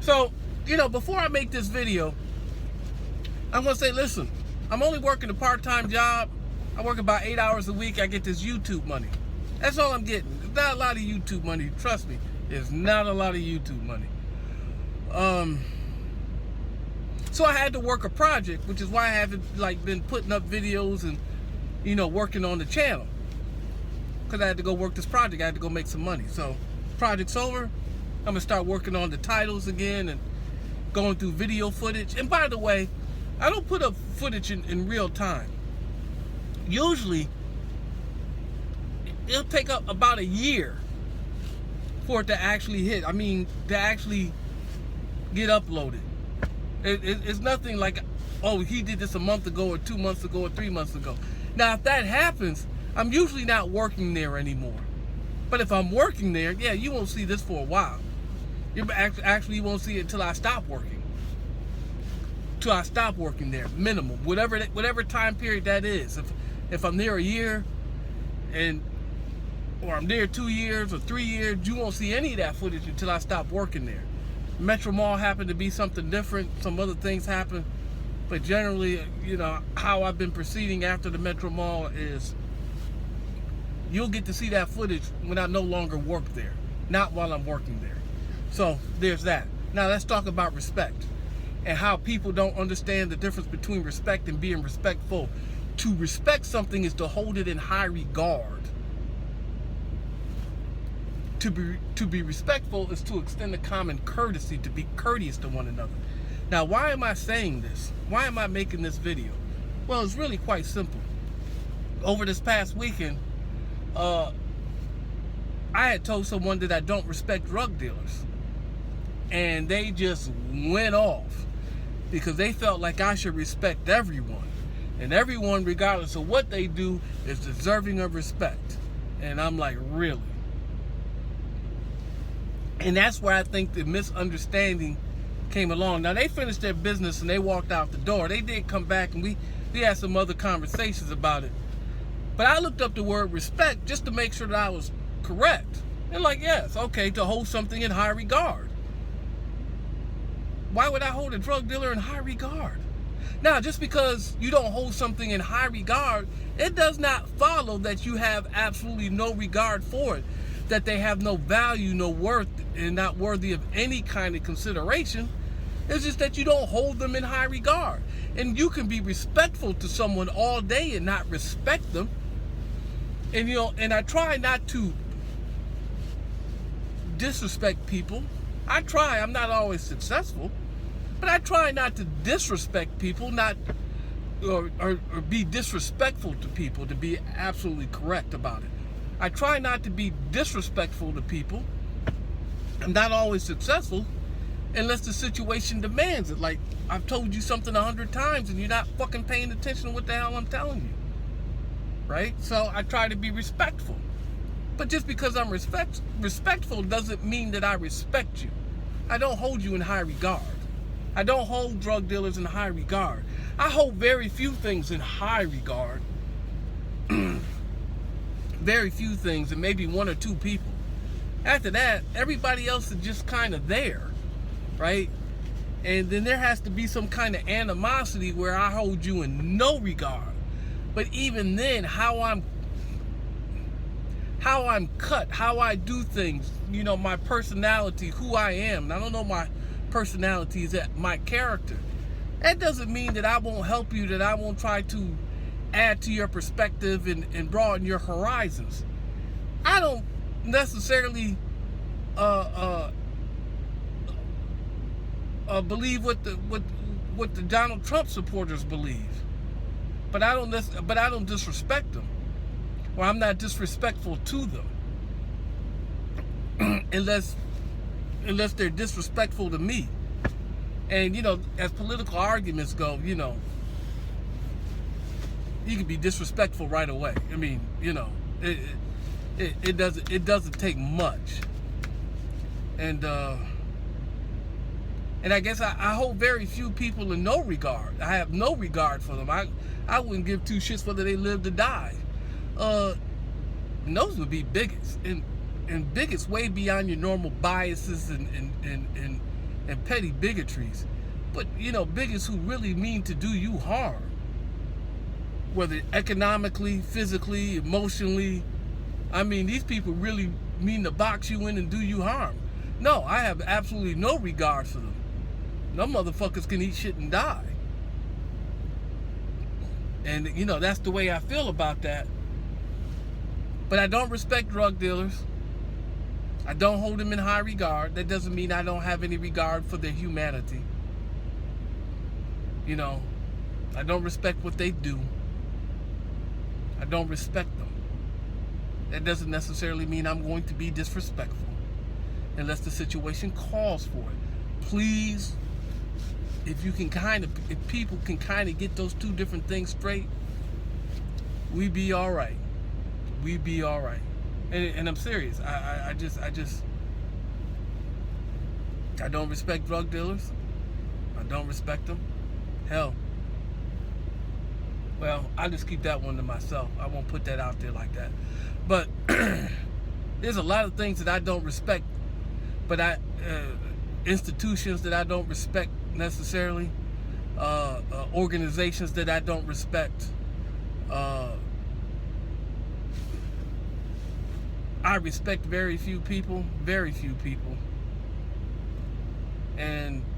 So, before I make this video, I'm going to say, listen, I'm only working a part-time job. I work about 8 hours a week. I get this YouTube money. That's all I'm getting. It's not a lot of YouTube money. Trust me, it's not a lot of YouTube money. So I had to work a project, which is why I haven't been putting up videos and working on the channel, because I had to go work this project. I had to go make some money. So project's over. I'm gonna start working on the titles again and going through video footage. And by the way, I don't put up footage in real time. Usually it'll take up about a year for it to actually hit. I mean, to actually get uploaded. It's nothing like, oh, he did this a month ago or 2 months ago or 3 months ago. Now, if that happens, I'm usually not working there anymore. But if I'm working there, yeah, you won't see this for a while. You won't see it until I stop working. Till I stop working there, minimum, whatever time period that is. If I'm there a year, or I'm there 2 years or 3 years, you won't see any of that footage until I stop working there. Metro Mall happened to be something different. Some other things happened. But generally, how I've been proceeding after the Metro Mall is you'll get to see that footage when I no longer work there, not while I'm working there. So there's that. Now let's talk about respect and how people don't understand the difference between respect and being respectful. To respect something is to hold it in high regard. To be respectful is to extend a common courtesy, to be courteous to one another. Now, why am I saying this? Why am I making this video? Well, it's really quite simple. Over this past weekend, I had told someone that I don't respect drug dealers. And they just went off because they felt like I should respect everyone. And everyone, regardless of what they do, is deserving of respect. And I'm like, really? And that's where I think the misunderstanding came along. Now, they finished their business and they walked out the door. They did come back and we had some other conversations about it. But I looked up the word respect just to make sure that I was correct. And yes, okay, to hold something in high regard. Why would I hold a drug dealer in high regard? Now, just because you don't hold something in high regard, it does not follow that you have absolutely no regard for it, that they have no value, no worth, and not worthy of any kind of consideration. It's just that you don't hold them in high regard. And you can be respectful to someone all day and not respect them. And and I try not to disrespect people. I'm not always successful, but I try not to disrespect people, or be disrespectful to people, to be absolutely correct about it. I try not to be disrespectful to people. I'm not always successful unless the situation demands it. Like, I've told you something 100 times and you're not fucking paying attention to what the hell I'm telling you. Right? So I try to be respectful. But just because I'm respectful doesn't mean that I respect you. I don't hold you in high regard. I don't hold drug dealers in high regard. I hold very few things in high regard. Very few things, and maybe one or two people. After that, everybody else is just kind of there, right? And then there has to be some kind of animosity where I hold you in no regard. But even then, how I'm cut, how I do things, my personality, who I am. And I don't know my personality, is that my character. That doesn't mean that I won't help you, that I won't try to add to your perspective and broaden your horizons. I don't necessarily believe what the Donald Trump supporters believe, but I don't disrespect them, or I'm not disrespectful to them, unless they're disrespectful to me. And as political arguments go, you can be disrespectful right away. I mean, it doesn't take much. And I guess I hold very few people in no regard. I have no regard for them. I wouldn't give two shits whether they live or die. And those would be bigots, and bigots way beyond your normal biases and and petty bigotries. But, you know, bigots who really mean to do you harm. Whether economically, physically, emotionally. I mean, these people really mean to box you in and do you harm. No, I have absolutely no regard for them. No motherfuckers can eat shit and die. And, you know, that's the way I feel about that. But I don't respect drug dealers. I don't hold them in high regard. That doesn't mean I don't have any regard for their humanity. You know, I don't respect what they do. I don't respect them. That doesn't necessarily mean I'm going to be disrespectful unless the situation calls for it. Please, if people can kind of get those two different things straight, we be all right. We be all right. And I'm serious. I don't respect drug dealers. I don't respect them. Hell. Well, I'll just keep that one to myself. I won't put that out there like that. But there's a lot of things that I don't respect. But institutions that I don't respect necessarily. Organizations that I don't respect. I respect very few people.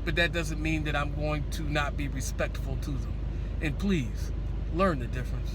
But that doesn't mean that I'm going to not be respectful to them. And please, learn the difference.